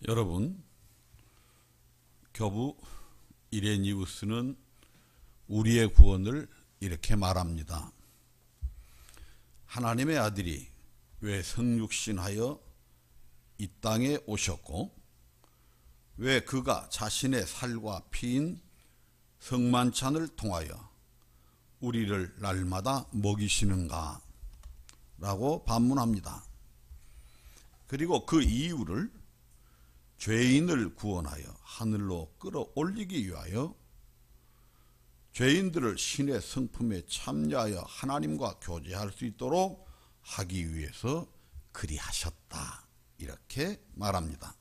여러분, 교부 이레니우스는 우리의 구원을 이렇게 말합니다. 하나님의 아들이 왜 성육신하여 이 땅에 오셨고 왜 그가 자신의 살과 피인 성만찬을 통하여 우리를 날마다 먹이시는가 라고 반문합니다. 그리고 그 이유를 죄인을 구원하여 하늘로 끌어올리기 위하여 죄인들을 신의 성품에 참여하여 하나님과 교제할 수 있도록 하기 위해서 그리하셨다, 이렇게 말합니다.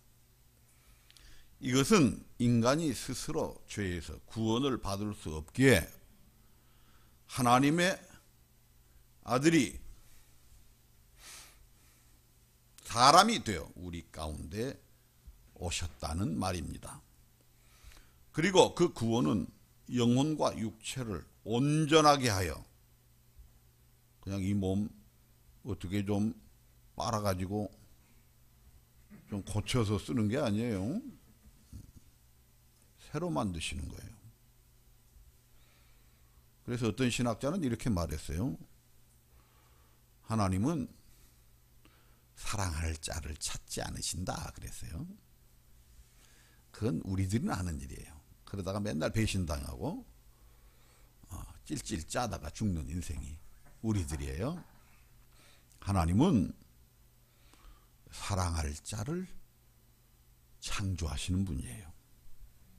이것은 인간이 스스로 죄에서 구원을 받을 수 없기에 하나님의 아들이 사람이 되어 우리 가운데 오셨다는 말입니다. 그리고 그 구원은 영혼과 육체를 온전하게 하여, 그냥 이 몸 어떻게 좀 빨아가지고 좀 고쳐서 쓰는 게 아니에요. 새로 만드시는 거예요. 그래서 어떤 신학자는 이렇게 말했어요. 하나님은 사랑할 자를 찾지 않으신다 그랬어요. 그건 우리들은 아는 일이에요. 그러다가 맨날 배신당하고 찔찔 짜다가 죽는 인생이 우리들이에요. 하나님은 사랑할 자를 창조하시는 분이에요.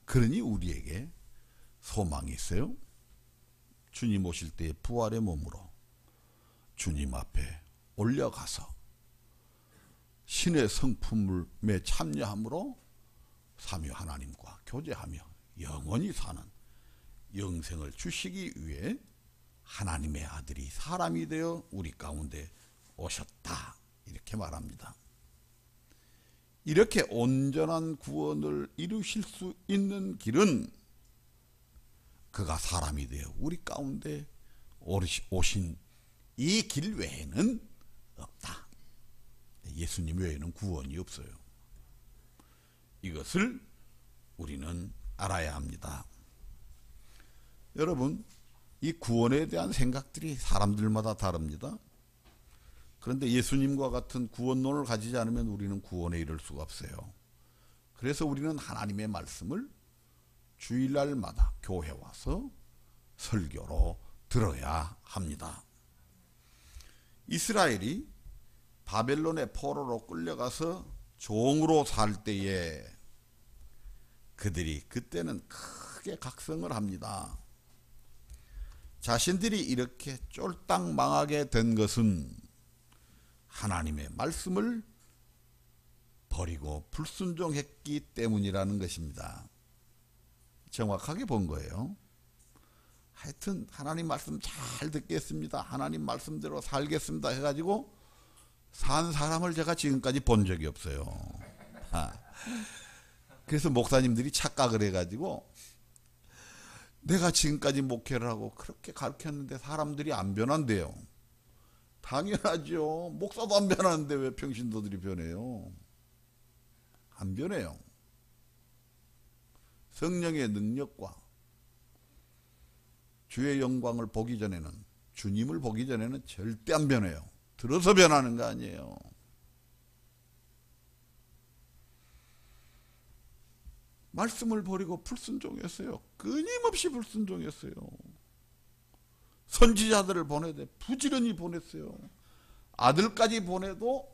그러니 우리에게 소망이 있어요. 주님 오실 때의 부활의 몸으로 주님 앞에 올려가서 신의 성품에 참여함으로 삼위 하나님과 교제하며 영원히 사는 영생을 주시기 위해 하나님의 아들이 사람이 되어 우리 가운데 오셨다, 이렇게 말합니다. 이렇게 온전한 구원을 이루실 수 있는 길은 그가 사람이 되어 우리 가운데 오신 이 길 외에는 없다. 예수님 외에는 구원이 없어요. 이것을 우리는 알아야 합니다. 여러분, 이 구원에 대한 생각들이 사람들마다 다릅니다. 그런데 예수님과 같은 구원론을 가지지 않으면 우리는 구원에 이를 수가 없어요. 그래서 우리는 하나님의 말씀을 주일날마다 교회 와서 설교로 들어야 합니다. 이스라엘이 바벨론의 포로로 끌려가서 종으로 살 때에 그들이 그때는 크게 각성을 합니다. 자신들이 이렇게 쫄딱 망하게 된 것은 하나님의 말씀을 버리고 불순종했기 때문이라는 것입니다. 정확하게 본 거예요. 하여튼 하나님 말씀 잘 듣겠습니다, 하나님 말씀대로 살겠습니다 해가지고 산 사람을 제가 지금까지 본 적이 없어요. 그래서 목사님들이 착각을 해가지고 내가 지금까지 목회를 하고 그렇게 가르쳤는데 사람들이 안 변한대요. 당연하죠. 목사도 안 변하는데 왜 평신도들이 변해요? 안 변해요. 성령의 능력과 주의 영광을 보기 전에는, 주님을 보기 전에는 절대 안 변해요. 들어서 변하는 거 아니에요. 말씀을 버리고 불순종했어요. 끊임없이 불순종했어요. 선지자들을 보내되 부지런히 보냈어요. 아들까지 보내도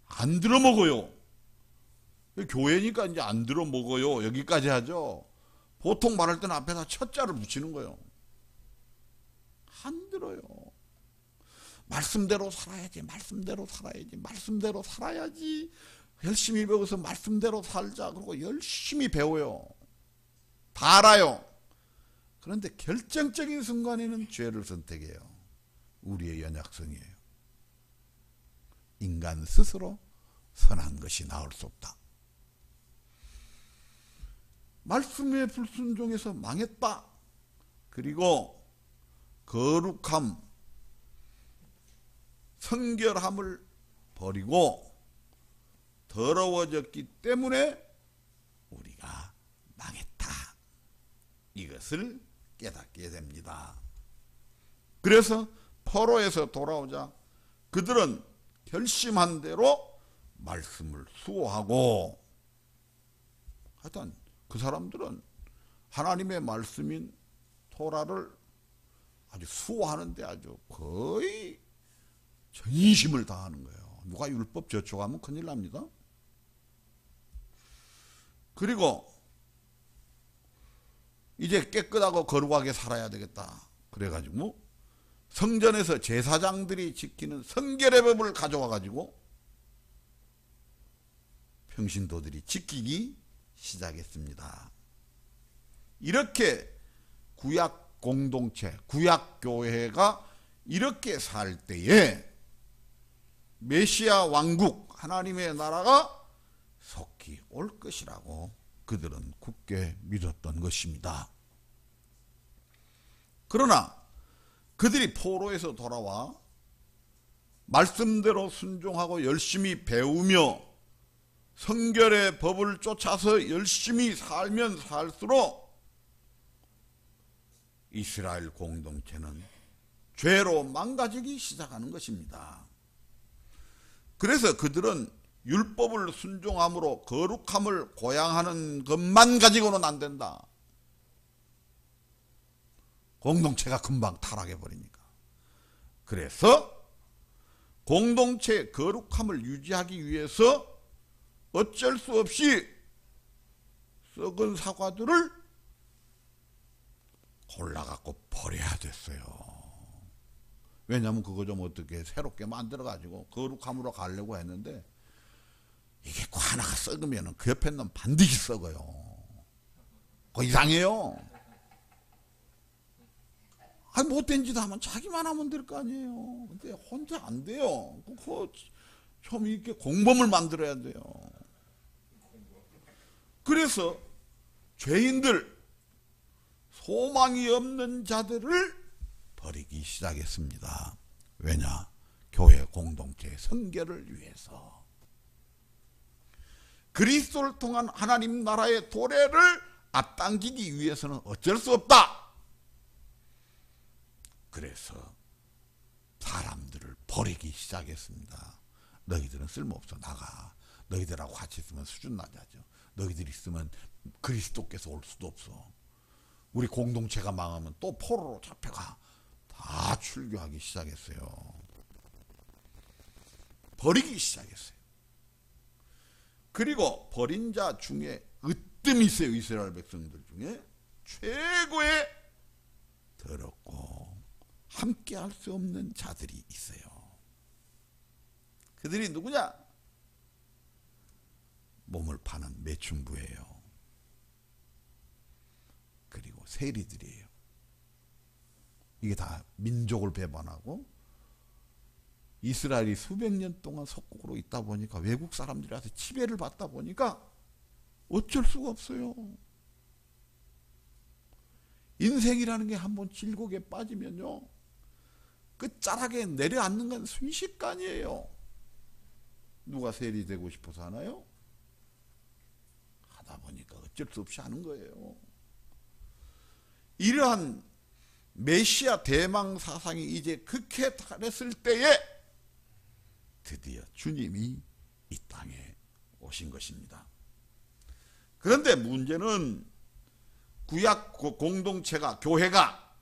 안 들어먹어요. 교회니까 이제 안 들어먹어요, 여기까지 하죠. 보통 말할 때는 앞에다 첫자를 붙이는 거예요. 안 들어요. 말씀대로 살아야지, 말씀대로 살아야지, 말씀대로 살아야지. 열심히 배워서 말씀대로 살자. 그러고 열심히 배워요. 다 알아요. 그런데 결정적인 순간에는 죄를 선택해요. 우리의 연약성이에요. 인간 스스로 선한 것이 나올 수 없다. 말씀에 불순종해서 망했다. 그리고 거룩함, 성결함을 버리고 더러워졌기 때문에 우리가 망했다. 이것을 깨닫게 됩니다. 그래서 포로에서 돌아오자 그들은 결심한 대로 말씀을 수호하고, 하여튼 그 사람들은 하나님의 말씀인 토라를 아주 수호하는데 아주 거의 전심을 다하는 거예요. 누가 율법 저촉하면 큰일 납니다. 그리고 이제 깨끗하고 거룩하게 살아야 되겠다. 그래가지고 성전에서 제사장들이 지키는 성결의 법을 가져와 가지고 평신도들이 지키기 시작했습니다. 이렇게 구약 공동체, 구약 교회가 이렇게 살 때에 메시아 왕국, 하나님의 나라가 속히 올 것이라고 그들은 굳게 믿었던 것입니다. 그러나 그들이 포로에서 돌아와 말씀대로 순종하고 열심히 배우며 성결의 법을 쫓아서 열심히 살면 살수록 이스라엘 공동체는 죄로 망가지기 시작하는 것입니다. 그래서 그들은 율법을 순종함으로 거룩함을 고양하는 것만 가지고는 안 된다. 공동체가 금방 타락해 버리니까. 그래서 공동체의 거룩함을 유지하기 위해서 어쩔 수 없이 썩은 사과들을 골라갖고 버려야 됐어요. 왜냐하면 그거 좀 어떻게 새롭게 만들어가지고 거룩함으로 가려고 했는데 이게 그 하나가 썩으면 그 옆에 는 반드시 썩어요. 그거 이상해요. 아니 못된 짓 하면 자기만 하면 될 거 아니에요. 근데 혼자 안 돼요. 그거 좀 이렇게 공범을 만들어야 돼요. 그래서 죄인들, 소망이 없는 자들을 버리기 시작했습니다. 왜냐? 교회 공동체의 성결을 위해서. 그리스도를 통한 하나님 나라의 도래를 앞당기기 위해서는 어쩔 수 없다. 그래서 사람들을 버리기 시작했습니다. 너희들은 쓸모없어. 나가. 너희들하고 같이 있으면 수준 낮아져. 너희들이 있으면 그리스도께서 올 수도 없어. 우리 공동체가 망하면 또 포로로 잡혀가. 다 출교하기 시작했어요. 버리기 시작했어요. 그리고 버린 자 중에 으뜸이 있어요. 이스라엘 백성들 중에 최고의 더럽고 함께 할 수 없는 자들이 있어요. 그들이 누구냐? 몸을 파는 매춘부예요. 그리고 세리들이에요. 이게 다 민족을 배반하고 이스라엘이 수백 년 동안 속국으로 있다 보니까 외국 사람들이 와서 지배를 받다 보니까 어쩔 수가 없어요. 인생이라는 게 한번 질곡에 빠지면요, 끝자락에 내려앉는 건 순식간이에요. 누가 세리 되고 싶어서 하나요? 하다 보니까 어쩔 수 없이 하는 거예요. 이러한 메시아 대망 사상이 이제 극해 달했을 때에 드디어 주님이 이 땅에 오신 것입니다. 그런데 문제는 구약 공동체가, 교회가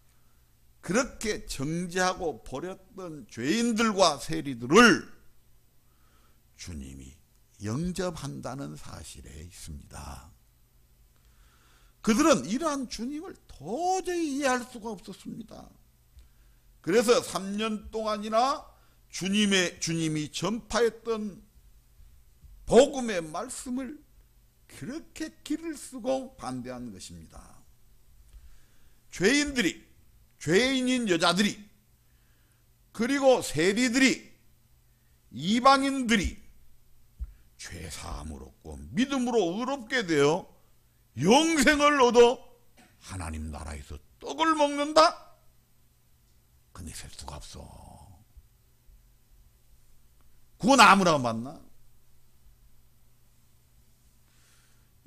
그렇게 정죄하고 버렸던 죄인들과 세리들을 주님이 영접한다는 사실에 있습니다. 그들은 이러한 주님을 도저히 이해할 수가 없었습니다. 그래서 3년 동안이나 주님이 전파했던 복음의 말씀을 그렇게 길을 쓰고 반대한 것입니다. 죄인인 여자들이, 그리고 세리들이, 이방인들이 죄사함을 얻고 믿음으로 의롭게 되어 영생을 얻어 하나님 나라에서 떡을 먹는다? 근데 셀 수가 없어. 그건 아무나 맞나?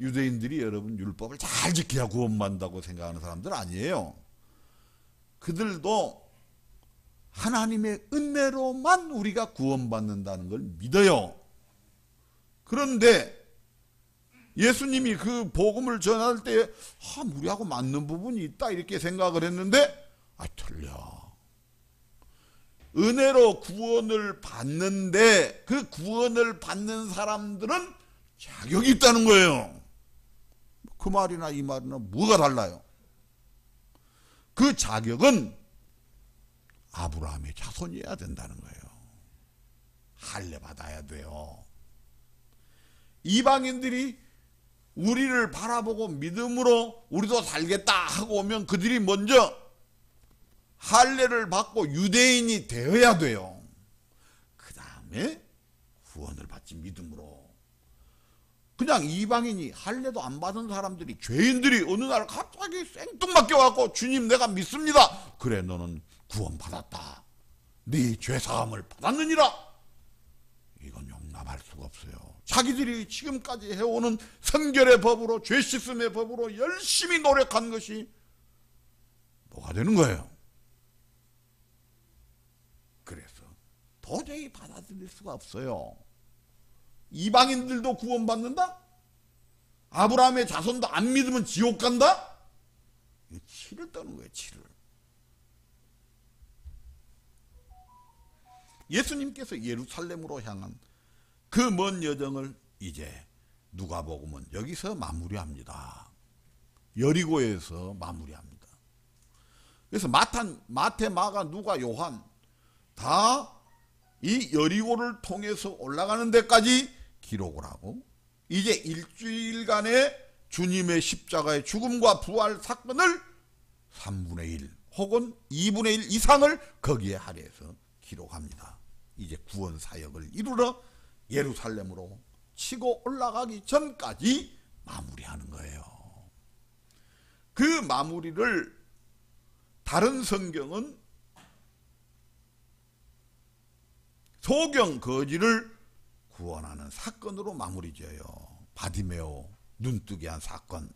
유대인들이 여러분 율법을 잘 지켜야 구원받는다고 생각하는 사람들 아니에요. 그들도 하나님의 은혜로만 우리가 구원받는다는 걸 믿어요. 그런데 예수님이 그 복음을 전할 때 우리하고 맞는 부분이 있다 이렇게 생각을 했는데 틀려. 은혜로 구원을 받는데 그 구원을 받는 사람들은 자격이 있다는 거예요. 그 말이나 이 말이나 뭐가 달라요? 그 자격은 아브라함의 자손이어야 된다는 거예요. 할례 받아야 돼요. 이방인들이 우리를 바라보고 믿음으로 우리도 살겠다 하고 오면 그들이 먼저 할례를 받고 유대인이 되어야 돼요. 그 다음에 구원을 받지 믿음으로. 그냥 이방인이 할례도 안 받은 사람들이 죄인들이 어느 날 갑자기 생뚱맞게 와서 주님 내가 믿습니다. 그래 너는 구원 받았다. 네 죄사함을 받았느니라. 이건 용납할 수가 없어요. 자기들이 지금까지 해오는 성결의 법으로 죄 씻음의 법으로 열심히 노력한 것이 뭐가 되는 거예요. 그래서 도저히 받아들일 수가 없어요. 이방인들도 구원받는다? 아브라함의 자손도 안 믿으면 지옥 간다? 치를 떠는 거예요, 치를. 예수님께서 예루살렘으로 향한 그 먼 여정을 이제 누가복음은 여기서 마무리합니다. 여리고에서 마무리합니다. 그래서 마태, 마가, 누가, 요한 다 이 여리고를 통해서 올라가는 데까지 기록을 하고 이제 일주일간의 주님의 십자가의 죽음과 부활 사건을 3분의 1 혹은 2분의 1 이상을 거기에 할애해서 기록합니다. 이제 구원 사역을 이루러 예루살렘으로 치고 올라가기 전까지 마무리하는 거예요. 그 마무리를 다른 성경은 소경 거지를 구원하는 사건으로 마무리 지어요. 바디메오 눈뜨게 한 사건.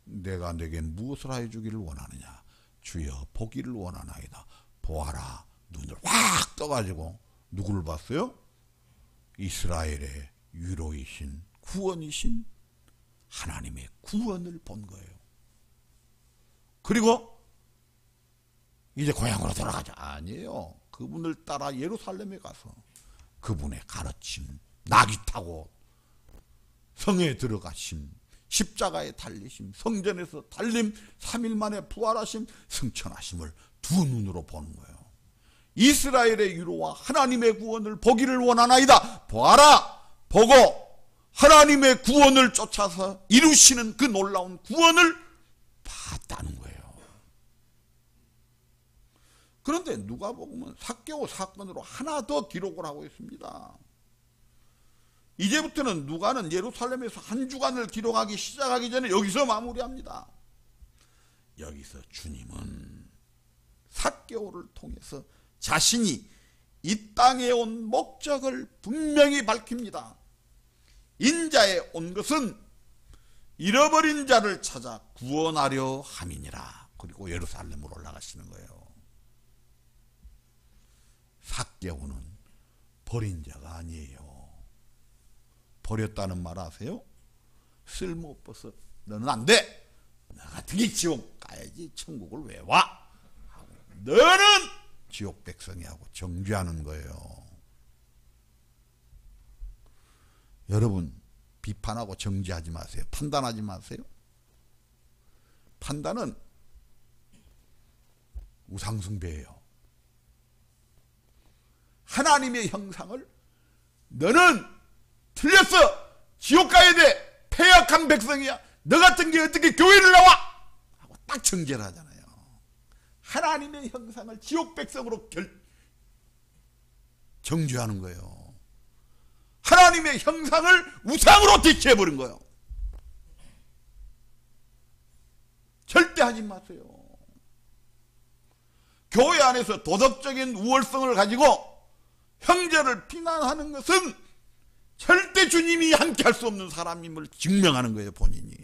내가 내게 무엇을 하여 주기를 원하느냐. 주여 보기를 원하나이다. 보아라. 눈을 확 떠가지고 누구를 봤어요? 이스라엘의 위로이신 구원이신 하나님의 구원을 본 거예요. 그리고 이제 고향으로 돌아가자. 아니에요. 그분을 따라 예루살렘에 가서 그분의 가르침, 나귀 타고 성에 들어가심, 십자가에 달리심, 성전에서 달림, 3일 만에 부활하심, 승천하심을 두 눈으로 보는 거예요. 이스라엘의 위로와 하나님의 구원을 보기를 원하나이다. 보아라. 보고 하나님의 구원을 쫓아서 이루시는 그 놀라운 구원을 봤다는 거예요. 그런데 누가복음은 삭개오 사건으로 하나 더 기록을 하고 있습니다. 이제부터는 누가는 예루살렘에서 한 주간을 기록하기 시작하기 전에 여기서 마무리합니다. 여기서 주님은 삭개오를 통해서 자신이 이 땅에 온 목적을 분명히 밝힙니다. 인자에 온 것은 잃어버린 자를 찾아 구원하려 함이니라. 그리고 예루살렘으로 올라가시는 거예요. 삭개오는 버린 자가 아니에요. 버렸다는 말 아세요? 쓸모없어서 너는 안 돼. 너 같은 게 지옥 가야지 천국을 왜 와? 너는 지옥 백성이 하고 정죄하는 거예요. 여러분 비판하고 정죄하지 마세요. 판단하지 마세요. 판단은 우상숭배예요. 하나님의 형상을 너는 틀렸어. 지옥 가야 돼. 패역한 백성이야. 너 같은 게 어떻게 교회를 나와? 하고 딱 정죄를 하잖아요. 하나님의 형상을 지옥 백성으로 정죄하는 거예요. 하나님의 형상을 우상으로 대체해버린 거예요. 절대 하지 마세요. 교회 안에서 도덕적인 우월성을 가지고 형제를 비난하는 것은 절대 주님이 함께 할 수 없는 사람임을 증명하는 거예요. 본인이.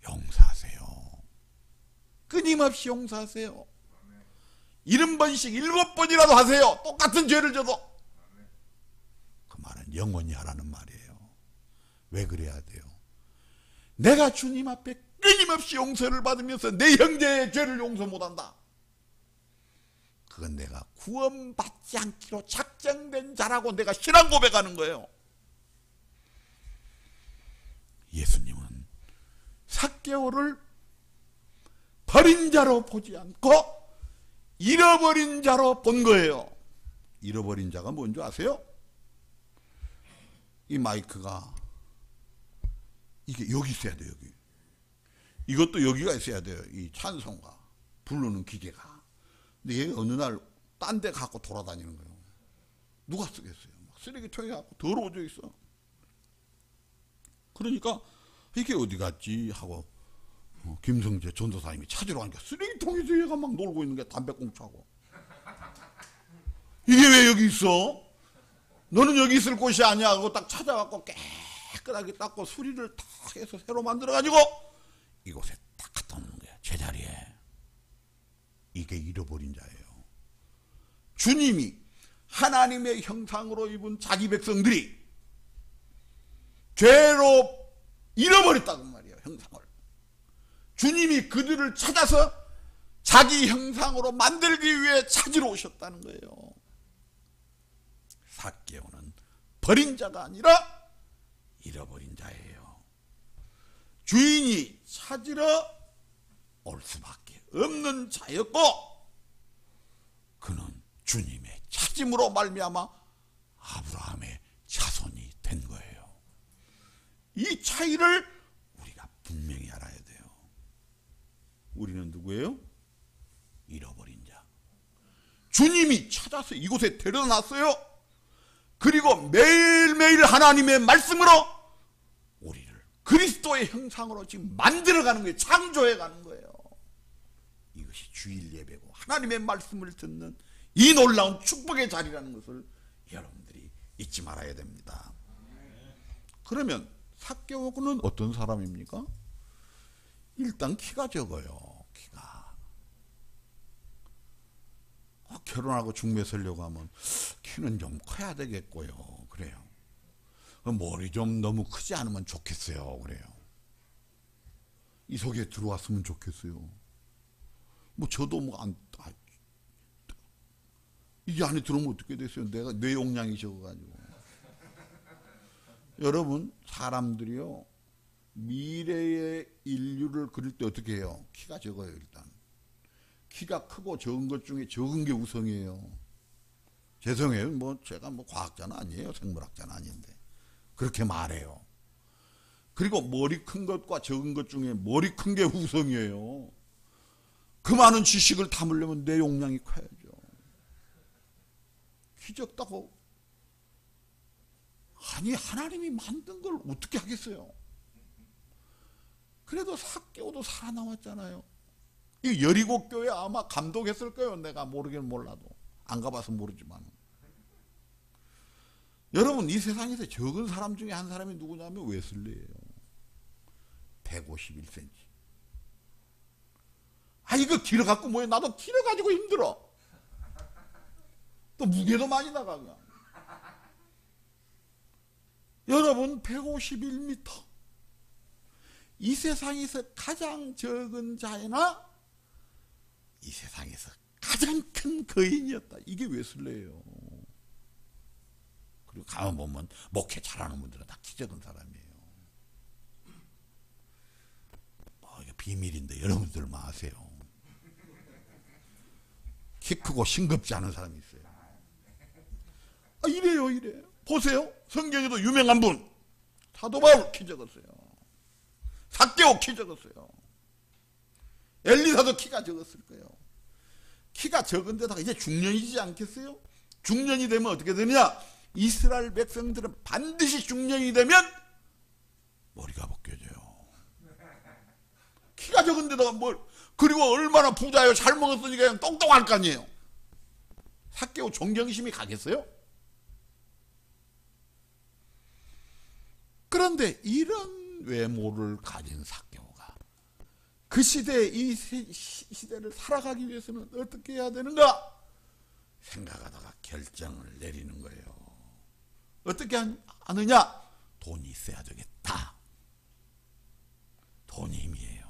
용서하세요. 끊임없이 용서하세요. 70번씩 7번이라도 하세요. 똑같은 죄를 져도. 그 말은 영원히 하라는 말이에요. 왜 그래야 돼요? 내가 주님 앞에 끊임없이 용서를 받으면서 내 형제의 죄를 용서 못한다. 그건 내가 구원받지 않기로 작정된 자라고 내가 신앙 고백하는 거예요. 예수님은 삭개오를 버린 자로 보지 않고 잃어버린 자로 본 거예요. 잃어버린 자가 뭔지 아세요? 이 마이크가 이게 여기 있어야 돼요. 여기. 이것도 여기가 있어야 돼요. 이 찬송가 부르는 기계가. 근데 얘가 어느 날 딴 데 갖고 돌아다니는 거예요. 누가 쓰겠어요? 막 쓰레기통에 갖고 더러워져 있어. 그러니까 이게 어디 갔지 하고 김성재 전도사님이 찾으러 가니까 쓰레기통에서 얘가 막 놀고 있는 게 담배꽁초하고. 이게 왜 여기 있어? 너는 여기 있을 곳이 아니야. 하고 딱 찾아갖고 깨끗하게 닦고 수리를 탁 해서 새로 만들어가지고 이곳에 딱 갖다 놓는 거야. 제자리에. 이게 잃어버린 자예요. 주님이 하나님의 형상으로 입은 자기 백성들이 죄로 잃어버렸다고 말이에요. 형상을. 주님이 그들을 찾아서 자기 형상으로 만들기 위해 찾으러 오셨다는 거예요. 삭개오는 버린 자가 아니라 잃어버린 자예요. 주인이 찾으러 올 수밖에 없는 자였고 그는 주님의 찾음으로 말미암아 아브라함의 자손이 된 거예요. 이 차이를 우리가 분명히 알아야 돼요. 우리는 누구예요? 잃어버린 자. 주님이 찾아서 이곳에 데려다 놨어요. 그리고 매일매일 하나님의 말씀으로 우리를 그리스도의 형상으로 지금 만들어가는 거예요. 창조해가는 거예요. 이것이 주일 예배고 하나님의 말씀을 듣는 이 놀라운 축복의 자리라는 것을 여러분들이 잊지 말아야 됩니다. 그러면 삭개오는 어떤 사람입니까? 일단 키가 적어요. 키가. 결혼하고 중매 서려고 하면 키는 좀 커야 되겠고요. 그래요. 머리 좀 너무 크지 않으면 좋겠어요. 그래요. 이 속에 들어왔으면 좋겠어요. 뭐 저도 이 안에 들어오면 어떻게 됐어요? 내가 뇌 용량이 적어가지고. 여러분 사람들이요 미래의 인류를 그릴 때 어떻게 해요? 키가 적어요. 일단 키가 크고 적은 것 중에 적은 게 우선이에요. 죄송해요. 뭐 제가 뭐 과학자는 아니에요. 생물학자는 아닌데 그렇게 말해요. 그리고 머리 큰 것과 적은 것 중에 머리 큰 게 우선이에요. 그 많은 지식을 담으려면 내 용량이 커야죠. 키 적다고 아니 하나님이 만든 걸 어떻게 하겠어요? 그래도 삭개오도 살아남았잖아요. 이 여리고 교회 아마 감동했을 거예요. 내가 모르긴 몰라도 안 가봐서 모르지만. 여러분 이 세상에서 적은 사람 중에 한 사람이 누구냐면 웨슬리예요. 151cm. 아 이거 길어 갖고 뭐해? 나도 길어 가지고 힘들어. 또 무게도 많이 나가고. 여러분 151m. 이 세상에서 가장 적은 자이나 이 세상에서 가장 큰 거인이었다. 이게 웨슬레예요. 그리고 가만 보면 목회 잘하는 분들은 다 키 적은 사람이에요. 이게 비밀인데 여러분들만 아세요. 키 크고 싱겁지 않은 사람이 있어요. 이래요. 보세요. 성경에도 유명한 분 사도 바울 키 적었어요. 삭개오 키 적었어요. 엘리사도 키가 적었을 거예요. 키가 적은 데다가 이제 중년이지 않겠어요? 중년이 되면 어떻게 되느냐? 이스라엘 백성들은 반드시 중년이 되면 머리가 벗겨져요. 키가 적은 데다가 그리고 얼마나 부자예요. 잘 먹었으니까 그냥 똥똥할 거 아니에요. 삭개오 존경심이 가겠어요? 그런데 이런 외모를 가진 삭개오가 그 시대에 이 시대를 살아가기 위해서는 어떻게 해야 되는가 생각하다가 결정을 내리는 거예요. 어떻게 하느냐? 돈이 있어야 되겠다. 돈이 힘이에요.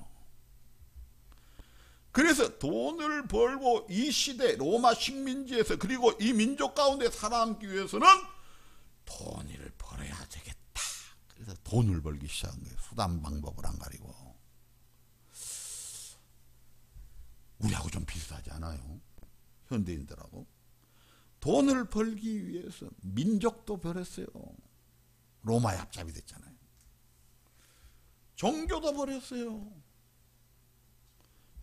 그래서 돈을 벌고 이 시대 로마 식민지에서 그리고 이 민족 가운데 살아남기 위해서는 돈을 벌어야 되겠다. 그래서 돈을 벌기 시작한 거예요. 수단 방법을 안 가리고. 우리하고 좀 비슷하지 않아요? 현대인들하고. 돈을 벌기 위해서 민족도 버렸어요. 로마의 앞잡이 됐잖아요. 종교도 버렸어요.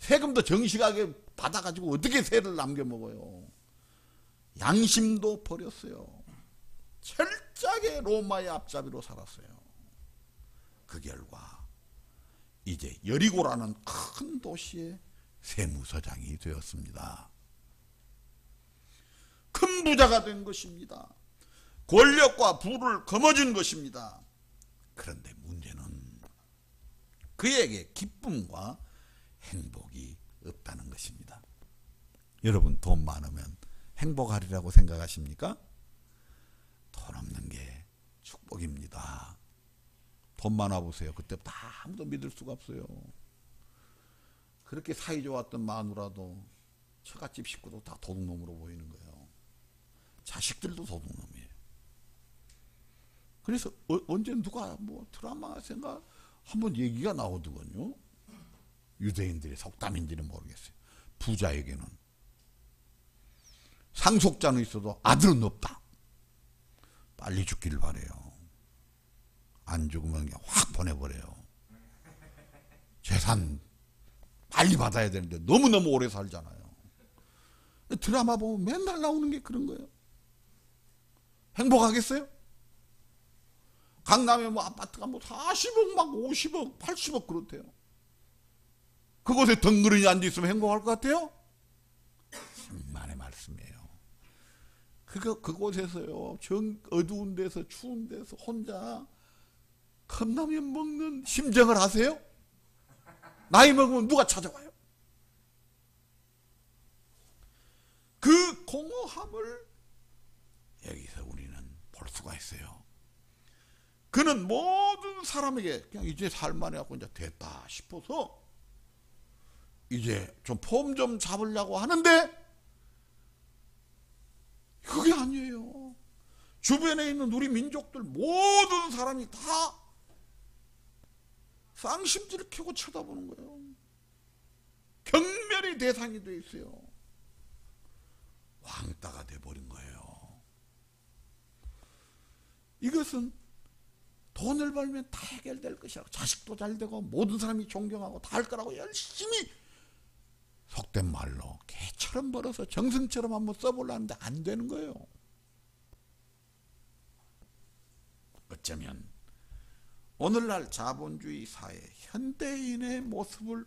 세금도 정식하게 받아가지고 어떻게 세를 남겨먹어요. 양심도 버렸어요. 철저하게 로마의 앞잡이로 살았어요. 그 결과 이제 여리고라는 큰 도시의 세무서장이 되었습니다. 큰 부자가 된 것입니다. 권력과 부를 거머쥔 것입니다. 그런데 문제는 그에게 기쁨과 행복이 없다는 것입니다. 여러분 돈 많으면 행복하리라고 생각하십니까? 돈 없는 게 축복입니다. 돈 많아 보세요. 그때부터 아무도 믿을 수가 없어요. 그렇게 사이 좋았던 마누라도 처갓집 식구도 다 도둑놈으로 보이는 거예요. 자식들도 도둑놈이에요. 그래서 언제 누가 뭐 드라마 생각 한번 얘기가 나오더군요. 유대인들의 속담인지는 모르겠어요. 부자에게는 상속자는 있어도 아들은 없다. 빨리 죽기를 바래요. 안 죽으면 그냥 확 보내버려요. 재산 빨리 받아야 되는데 너무너무 오래 살잖아요. 드라마 보면 맨날 나오는 게 그런 거예요. 행복하겠어요? 강남에 뭐 아파트가 뭐 40억 막 50억 80억 그렇대요. 그곳에 덩그러니 앉아있으면 행복할 것 같아요? 천만의 말씀이에요. 그곳에서요, 어두운 데서, 추운 데서 혼자 컵라면 먹는 심정을 아세요? 나이 먹으면 누가 찾아와요? 그 공허함을 여기서 우리는 볼 수가 있어요. 그는 모든 사람에게 그냥 이제 살만해 갖고 이제 됐다 싶어서 이제 좀 폼 좀 잡으려고 하는데 그게 아니에요. 주변에 있는 우리 민족들 모든 사람이 다 쌍심지를 켜고 쳐다보는 거예요. 경멸의 대상이 돼 있어요. 왕따가 돼버린 거예요. 이것은 돈을 벌면 다 해결될 것이라고, 자식도 잘 되고 모든 사람이 존경하고 다 할 거라고 열심히 속된 말로 개처럼 벌어서 정승처럼 한번 써보려는데 안 되는 거예요. 어쩌면 오늘날 자본주의 사회 현대인의 모습을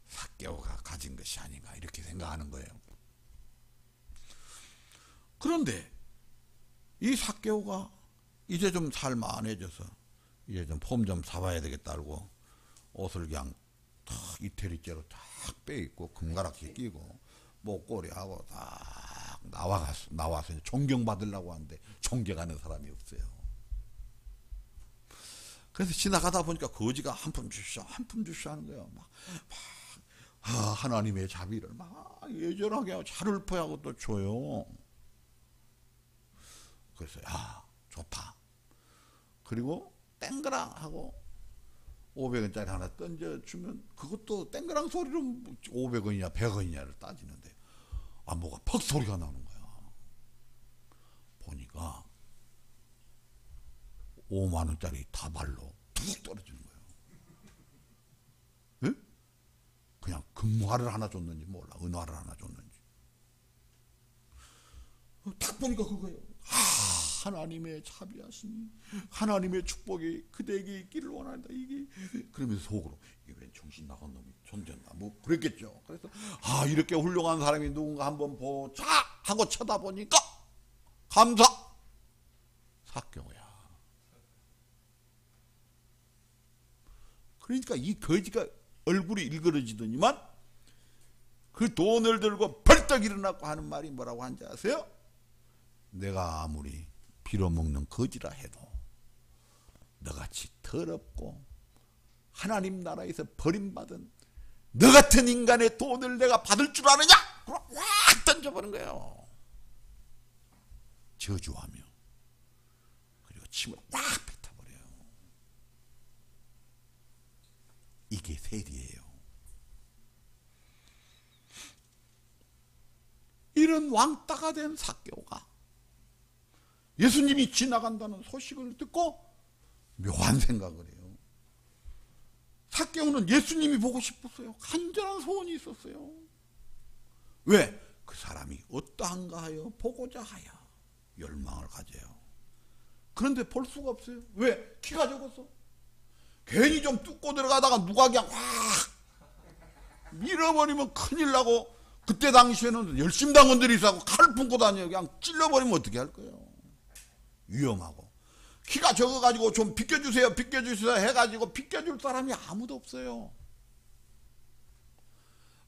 삭개오가 가진 것이 아닌가 이렇게 생각하는 거예요. 그런데 이 삭개오가 이제 좀 살만해져서 이제 좀 폼 좀 잡아야 되겠다 하고 옷을 그냥 탁 이태리째로 탁 빼입고 금가락지 끼고 목걸이하고 딱 나와서 존경받으려고 하는데 존경하는 사람이 없어요. 그래서 지나가다 보니까 거지가 한 푼 주시오 한 푼 주시오 하는 거예요. 하나님의 자비를 막 예절하게 잘 읊어하고 또 줘요. 그래서 좋다. 그리고 땡그랑 하고 500원짜리 하나 던져주면 그것도 땡그랑 소리로 500원이냐 100원이냐를 따지는데 뭐가 퍽 소리가 나는 거야. 보니까 5만원짜리 다발로 툭 떨어지는 거예요. 네? 그냥 금화를 하나 줬는지 몰라. 은화를 하나 줬는지. 딱 보니까 그거예요. 하나님의 자비하심이 하나님의 축복이 그대에게 있기를 원한다. 이게 그러면서 속으로 이게 왜 정신 나간 놈이 존재나 뭐 그랬겠죠. 그래서 이렇게 훌륭한 사람이 누군가 한번 보자 하고 쳐다보니까 감사 삭개오야. 그러니까 이 거지가 얼굴이 일그러지더니만 그 돈을 들고 벌떡 일어나고 하는 말이 뭐라고 하는지 아세요? 내가 아무리 빌어먹는 거지라 해도 너같이 더럽고 하나님 나라에서 버림받은 너 같은 인간의 돈을 내가 받을 줄 아느냐? 그럼 확 던져버린 거예요. 저주하며 그리고 침을 꽉 뱉어버려요. 이게 세리예요. 이런 왕따가 된 삭개오가 예수님이 지나간다는 소식을 듣고 묘한 생각을 해요. 삭개오는 예수님이 보고 싶었어요. 간절한 소원이 있었어요. 왜? 그 사람이 어떠한가 하여 보고자 하여 열망을 가져요. 그런데 볼 수가 없어요. 왜? 키가 적어서. 괜히 좀 뚫고 들어가다가 누가 그냥 확 밀어버리면 큰일 나고, 그때 당시에는 열심당원들이 있어서 칼 품고 다녀요. 그냥 찔러버리면 어떻게 할 거예요? 위험하고. 키가 적어가지고 좀 비켜주세요, 비켜주세요 해가지고 비켜줄 사람이 아무도 없어요.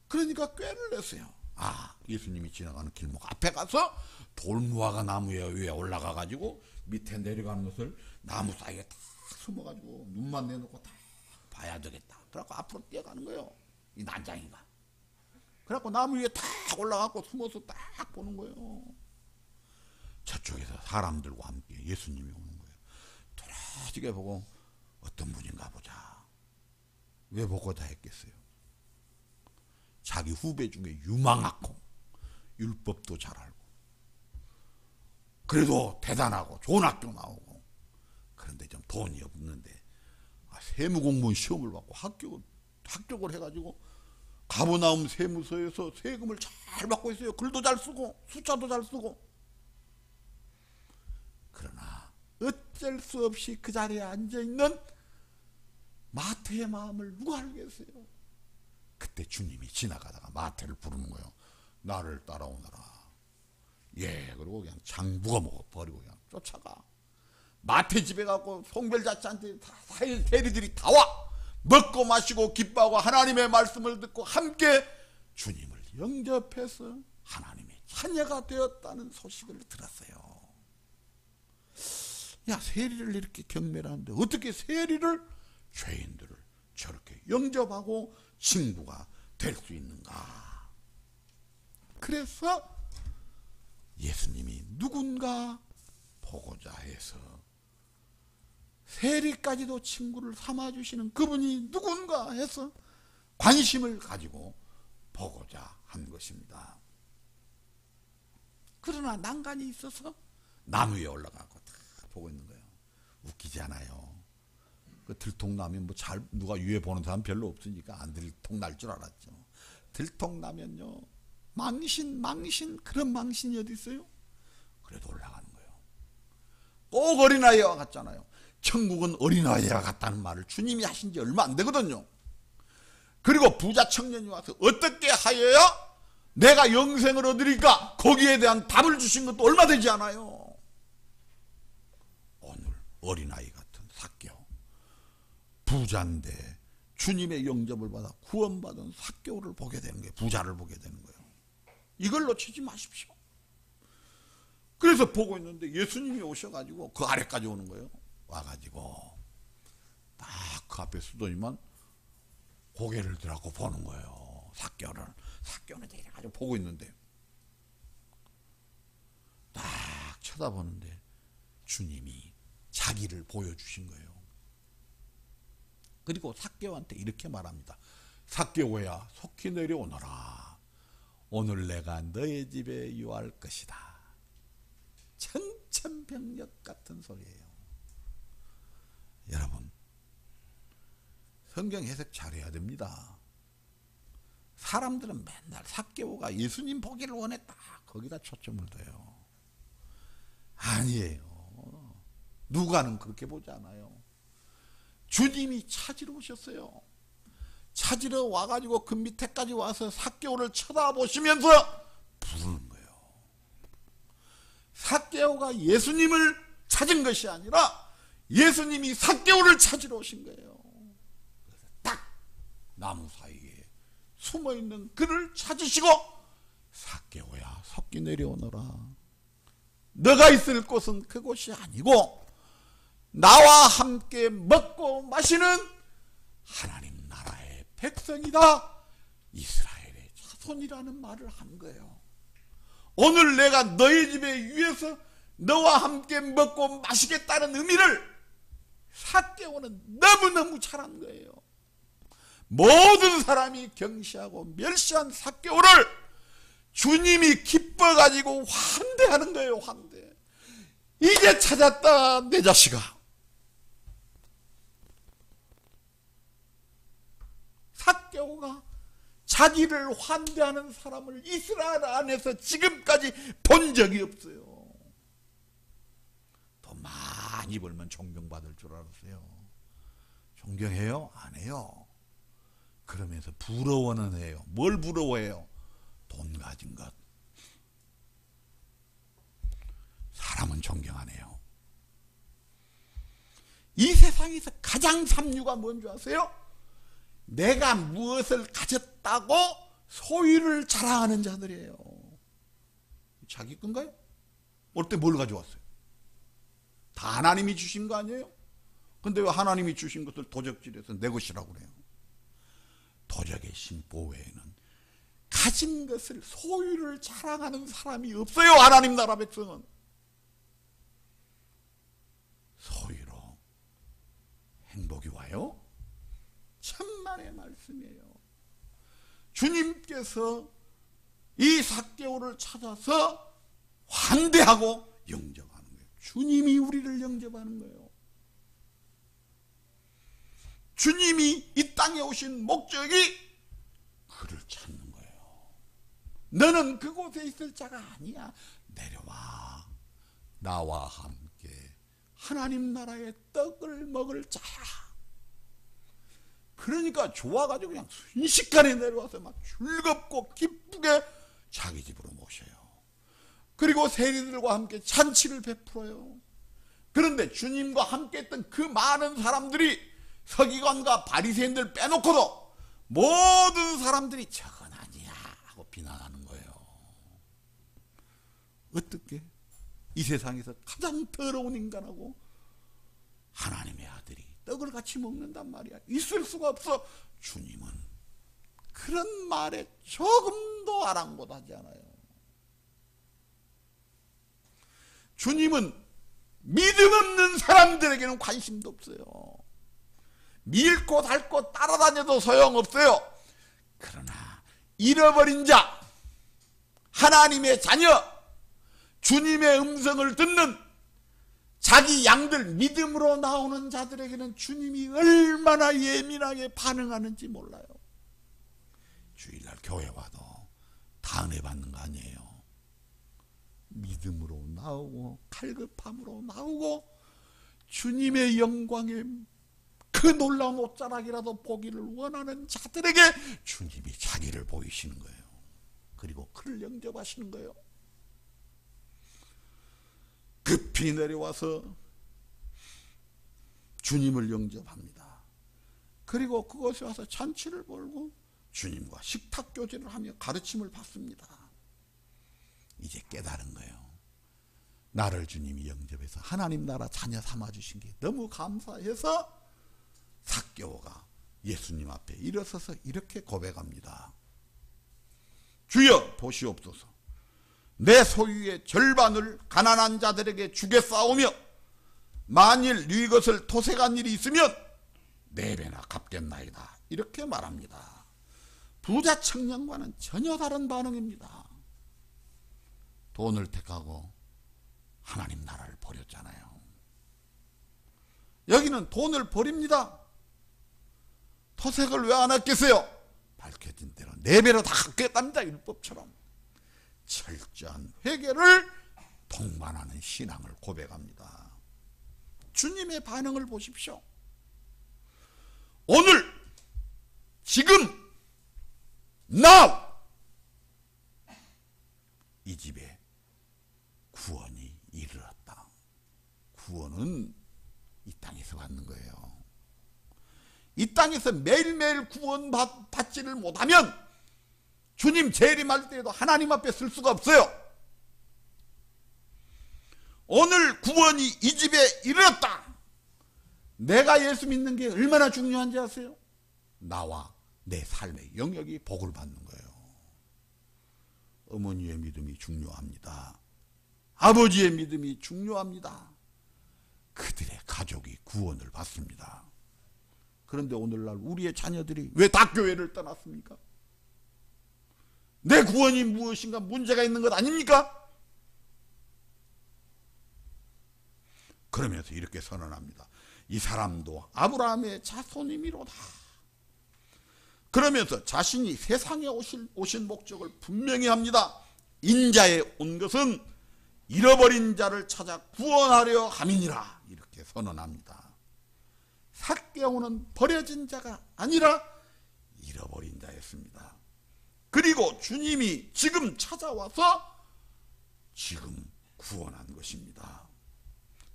그러니까 꾀를 냈어요. 아, 예수님이 지나가는 길목 앞에 가서 돌무화과 나무 위에 올라가가지고 밑에 내려가는 것을 나무 사이에 다 숨어가지고 눈만 내놓고 다 봐야 되겠다. 그래갖고 앞으로 뛰어가는 거예요. 이 난장이가. 그래갖고 나무 위에 딱 올라가고 숨어서 딱 보는 거예요. 저쪽에서 사람들과 함께 예수님이 오는 거예요. 돌아지게 보고 어떤 분인가 보자. 왜 보고자 했겠어요? 자기 후배 중에 유망하고 율법도 잘 알고 그래도 대단하고 좋은 학교 나오고, 그런데 좀 돈이 없는데 세무공무원 시험을 받고 합격을 해가지고 가버나움 세무서에서 세금을 잘 받고 있어요. 글도 잘 쓰고 숫자도 잘 쓰고. 그러나 어쩔 수 없이 그 자리에 앉아있는 마태의 마음을 누가 알겠어요? 그때 주님이 지나가다가 마태를 부르는 거예요. 나를 따라오너라. 예, 그리고 그냥 장부가 먹어버리고 그냥 쫓아가. 마태 집에 가고 송별자치한테 대리들이 다 와. 먹고 마시고 기뻐하고 하나님의 말씀을 듣고 함께 주님을 영접해서 하나님의 자녀가 되었다는 소식을 들었어요. 야, 세리를 이렇게 경멸하는데 어떻게 세리를, 죄인들을 저렇게 영접하고 친구가 될 수 있는가? 그래서 예수님이 누군가 보고자 해서 세리까지도 친구를 삼아주시는 그분이 누군가 해서 관심을 가지고 보고자 한 것입니다. 그러나 난간이 있어서 나무 위에 올라가고 다 보고 있는 거예요. 웃기지 않아요? 그 들통나면 뭐 누가 위에 보는 사람 별로 없으니까 안 들통날 줄 알았죠. 들통나면요, 망신 그런 망신이 어디 있어요? 그래도 올라가는 거예요. 꼭 어린아이와 같잖아요. 천국은 어린아이와 같다는 말을 주님이 하신 지 얼마 안 되거든요. 그리고 부자 청년이 와서 어떻게 하여야 내가 영생을 얻으리까? 거기에 대한 답을 주신 것도 얼마 되지 않아요. 오늘 어린아이 같은 삭개오, 부자인데 주님의 영접을 받아 구원받은 삭개오를 보게 되는 거예요. 부자를 보게 되는 거예요. 이걸 놓치지 마십시오. 그래서 보고 있는데 예수님이 오셔가지고 그 아래까지 오는 거예요. 와가지고 딱 그 앞에 서더니만 고개를 들고 보는 거예요. 삭개오는 이래가지고 보고 있는데 딱 쳐다보는데 주님이 자기를 보여주신 거예요. 그리고 삭개오한테 이렇게 말합니다. 삭개오야, 속히 내려오너라. 오늘 내가 너의 집에 유할 것이다. 천천병력 같은 소리예요. 여러분, 성경 해석 잘해야 됩니다. 사람들은 맨날 삭개오가 예수님 보기를 원했다, 거기다 초점을 둬요. 아니에요. 누가는 그렇게 보지 않아요. 주님이 찾으러 오셨어요. 찾으러 와가지고 그 밑에까지 와서 삭개오를 쳐다보시면서 부르는 거예요. 삭개오가 예수님을 찾은 것이 아니라 예수님이 삭개오를 찾으러 오신 거예요. 그래서 나무 사이에 숨어있는 그를 찾으시고 삭개오야 섞이 내려오너라. 너가 있을 곳은 그곳이 아니고 나와 함께 먹고 마시는 하나님 나라의 백성이다. 이스라엘의 자손이라는 말을 한 거예요. 오늘 내가 너희 집에 위에서 너와 함께 먹고 마시겠다는 의미를 삭개오는 너무너무 잘한 거예요. 모든 사람이 경시하고 멸시한 삭개오를 주님이 기뻐가지고 환대하는 거예요. 환대. 이제 찾았다 내 자식아. 삭개오가 자기를 환대하는 사람을 이스라엘 안에서 지금까지 본 적이 없어요. 더 많이 벌면 존경받을 줄 알았어요. 존경해요? 안 해요. 그러면서 부러워는 해요. 뭘 부러워해요? 돈 가진 것. 사람은 존경 안 해요. 이 세상에서 가장 삼류가 뭔지 아세요? 내가 무엇을 가졌다고 소유를 자랑하는 자들이에요. 자기 건가요? 올 때 뭘 가져왔어요? 다 하나님이 주신 거 아니에요? 근데 왜 하나님이 주신 것을 도적질해서 내 것이라고 그래요? 도적의 심보 외에는 가진 것을 소유를 자랑하는 사람이 없어요. 하나님 나라 백성은. 소유로 행복이 와요? 천만의 말씀이에요. 주님께서 이 삭개오를 찾아서 환대하고 영접하는 거예요. 주님이 우리를 영접하는 거예요. 주님이 이 땅에 오신 목적이 그를 찾는 거예요. 너는 그곳에 있을 자가 아니야. 내려와. 나와 함께 하나님 나라의 떡을 먹을 자야. 그러니까 좋아가지고 그냥 순식간에 내려와서 막 즐겁고 기쁘게 자기 집으로 모셔요. 그리고 세리들과 함께 잔치를 베풀어요. 그런데 주님과 함께 했던 그 많은 사람들이 서기관과 바리새인들 빼놓고도 모든 사람들이 저건 아니야 하고 비난하는 거예요. 어떻게? 이 세상에서 가장 더러운 인간하고 하나님의 아들이 떡을 같이 먹는단 말이야. 있을 수가 없어. 주님은 그런 말에 조금도 아랑곳하지 않아요. 주님은 믿음 없는 사람들에게는 관심도 없어요. 밀고 닳고 따라다녀도 소용없어요. 그러나 잃어버린 자, 하나님의 자녀, 주님의 음성을 듣는 자기 양들 믿음으로 나오는 자들에게는 주님이 얼마나 예민하게 반응하는지 몰라요. 주일날 교회 와도 다 은혜 받는 거 아니에요. 믿음으로 나오고 갈급함으로 나오고 주님의 영광에 그 놀라운 옷자락이라도 보기를 원하는 자들에게 주님이 자기를 보이시는 거예요. 그리고 그를 영접하시는 거예요. 급히 내려와서 주님을 영접합니다. 그리고 그곳에 와서 잔치를 벌고 주님과 식탁교제를 하며 가르침을 받습니다. 이제 깨달은 거예요. 나를 주님이 영접해서 하나님 나라 자녀 삼아주신 게 너무 감사해서 삭개오가 예수님 앞에 일어서서 이렇게 고백합니다. 주여 보시옵소서. 내 소유의 절반을 가난한 자들에게 주겠사오며 만일 네 것을 토색한 일이 있으면 4배나 갚겠나이다. 이렇게 말합니다. 부자 청년과는 전혀 다른 반응입니다. 돈을 택하고 하나님 나라를 버렸잖아요. 여기는 돈을 버립니다. 토색을 왜 안 했겠어요? 밝혀진 대로 4배로 다 갚겠답니다. 율법처럼. 철저한 회개를 동반하는 신앙을 고백합니다. 주님의 반응을 보십시오. 오늘 지금 now 이 집에 구원이 이르렀다. 구원은 이 땅에서 받는 거예요. 이 땅에서 매일매일 구원받지를 못하면 주님 재림할 때에도 하나님 앞에 설 수가 없어요. 오늘 구원이 이 집에 이르렀다. 내가 예수 믿는 게 얼마나 중요한지 아세요? 나와 내 삶의 영역이 복을 받는 거예요. 어머니의 믿음이 중요합니다. 아버지의 믿음이 중요합니다. 그들의 가족이 구원을 받습니다. 그런데 오늘날 우리의 자녀들이 왜 다 교회를 떠났습니까? 내 구원이 무엇인가 문제가 있는 것 아닙니까? 그러면서 이렇게 선언합니다. 이 사람도 아브라함의 자손이미로다. 그러면서 자신이 세상에 오신 목적을 분명히 합니다. 인자에 온 것은 잃어버린 자를 찾아 구원하려 함이니라. 이렇게 선언합니다. 삭개오는 버려진 자가 아니라 잃어버린 자였습니다. 그리고 주님이 지금 찾아와서 지금 구원한 것입니다.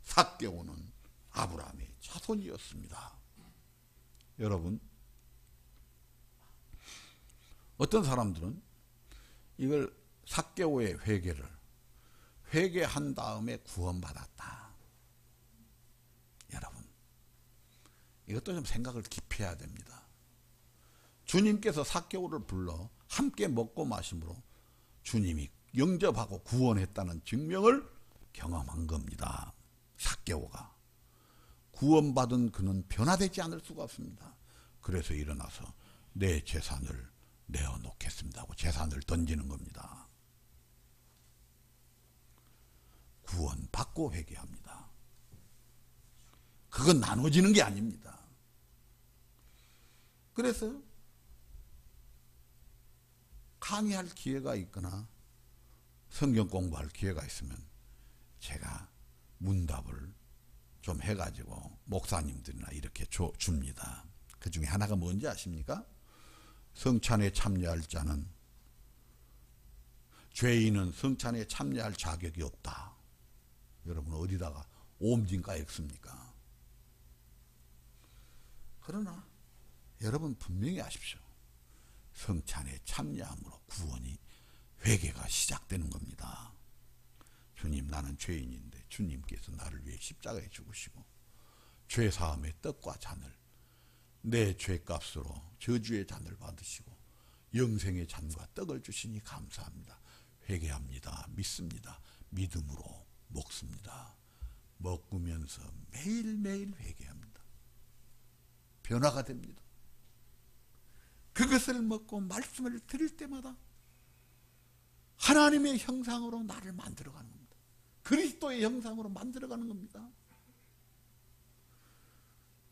삭개오는 아브라함의 자손이었습니다. 여러분, 어떤 사람들은 이걸 삭개오의 회개한 다음에 구원받았다. 여러분, 이것도 좀 생각을 깊이 해야 됩니다. 주님께서 삭개오를 불러 함께 먹고 마심으로 주님이 영접하고 구원했다는 증명을 경험한 겁니다. 삭개오가. 구원받은 그는 변화되지 않을 수가 없습니다. 그래서 일어나서 내 재산을 내어놓겠습니다 하고 재산을 던지는 겁니다. 구원받고 회개합니다. 그건 나눠지는 게 아닙니다. 그래서 강의할 기회가 있거나 성경 공부할 기회가 있으면 제가 문답을 좀 해가지고 목사님들이나 이렇게 줍니다. 그 중에 하나가 뭔지 아십니까? 성찬에 참여할 자는, 죄인은 성찬에 참여할 자격이 없다. 여러분 어디다가 옴진가에 읽습니까? 그러나 여러분 분명히 아십시오. 성찬에 참여함으로 구원이, 회개가 시작되는 겁니다. 주님, 나는 죄인인데 주님께서 나를 위해 십자가에 죽으시고 죄사함의 떡과 잔을, 내 죄값으로 저주의 잔을 받으시고 영생의 잔과 떡을 주시니 감사합니다. 회개합니다. 믿습니다. 믿음으로 먹습니다. 먹으면서 매일매일 회개합니다. 변화가 됩니다. 그것을 먹고 말씀을 들을 때마다 하나님의 형상으로 나를 만들어가는 겁니다. 그리스도의 형상으로 만들어가는 겁니다.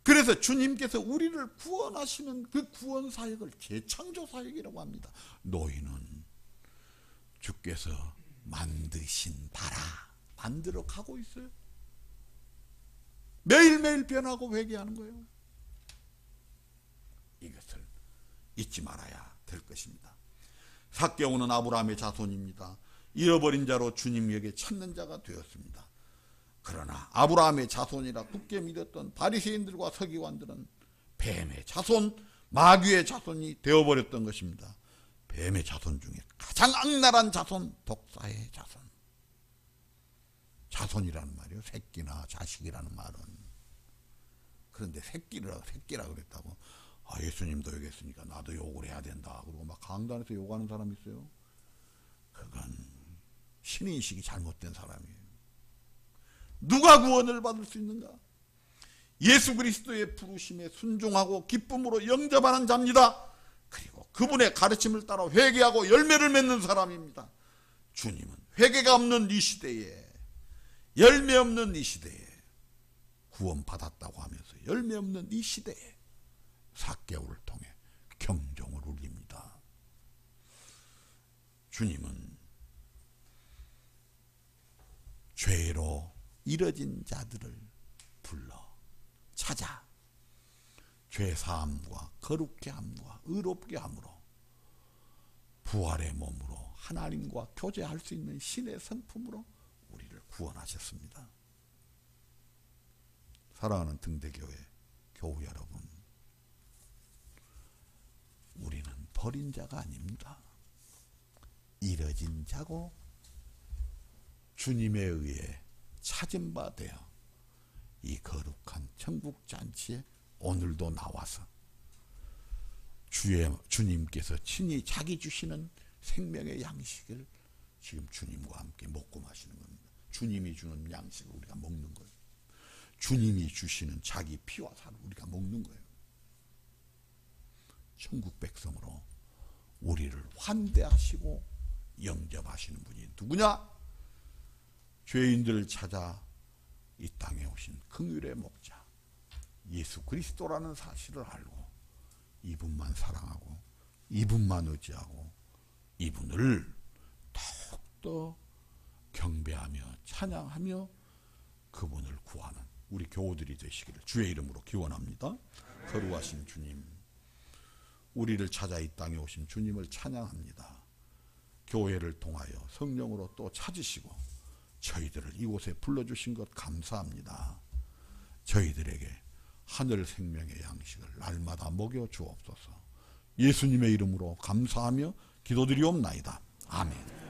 그래서 주님께서 우리를 구원하시는 그 구원 사역을 재창조 사역이라고 합니다. 노인은 주께서 만드신 바라 만들어 가고 있어요. 매일매일 변하고 회개하는 거예요. 이것을 잊지 말아야 될 것입니다. 삭개오는 아브라함의 자손입니다. 잃어버린 자로 주님에게 찾는 자가 되었습니다. 그러나 아브라함의 자손이라 굳게 믿었던 바리새인들과 서기관들은 뱀의 자손, 마귀의 자손이 되어버렸던 것입니다. 뱀의 자손 중에 가장 악랄한 자손, 독사의 자손. 자손이라는 말이요, 새끼나 자식이라는 말은. 그런데 새끼라 그랬다고, 예수님도 여기 있으니까 나도 욕을 해야 된다 그러고 막 강단에서 욕하는 사람이 있어요. 그건 신인식이 잘못된 사람이에요. 누가 구원을 받을 수 있는가? 예수 그리스도의 부르심에 순종하고 기쁨으로 영접하는 자입니다. 그리고 그분의 가르침을 따라 회개하고 열매를 맺는 사람입니다. 주님은 회개가 없는 이 시대에, 열매 없는 이 시대에, 구원받았다고 하면서 열매 없는 이 시대에 삭개오를 통해 경종을 울립니다. 주님은 죄로 이뤄진 자들을 불러 찾아 죄사함과 거룩게 함과 의롭게 함으로 부활의 몸으로 하나님과 교제할 수 있는 신의 성품으로 우리를 구원하셨습니다. 사랑하는 등대교회 교우 여러분, 버린 자가 아닙니다. 잃어진 자고 주님에 의해 찾은 바 되어 이 거룩한 천국 잔치에 오늘도 나와서 주님께서 친히 자기 주시는 생명의 양식을 지금 주님과 함께 먹고 마시는 겁니다. 주님이 주는 양식을 우리가 먹는 거예요. 주님이 주시는 자기 피와 살을 우리가 먹는 거예요. 천국 백성으로 우리를 환대하시고 영접하시는 분이 누구냐? 죄인들을 찾아 이 땅에 오신 긍휼의 목자 예수 그리스도라는 사실을 알고 이분만 사랑하고 이분만 의지하고 이분을 더욱더 경배하며 찬양하며 그분을 구하는 우리 교우들이 되시기를 주의 이름으로 기원합니다. 거룩하신 주님, 우리를 찾아 이 땅에 오신 주님을 찬양합니다. 교회를 통하여 성령으로 또 찾으시고 저희들을 이곳에 불러주신 것 감사합니다. 저희들에게 하늘 생명의 양식을 날마다 먹여 주옵소서. 예수님의 이름으로 감사하며 기도드리옵나이다. 아멘.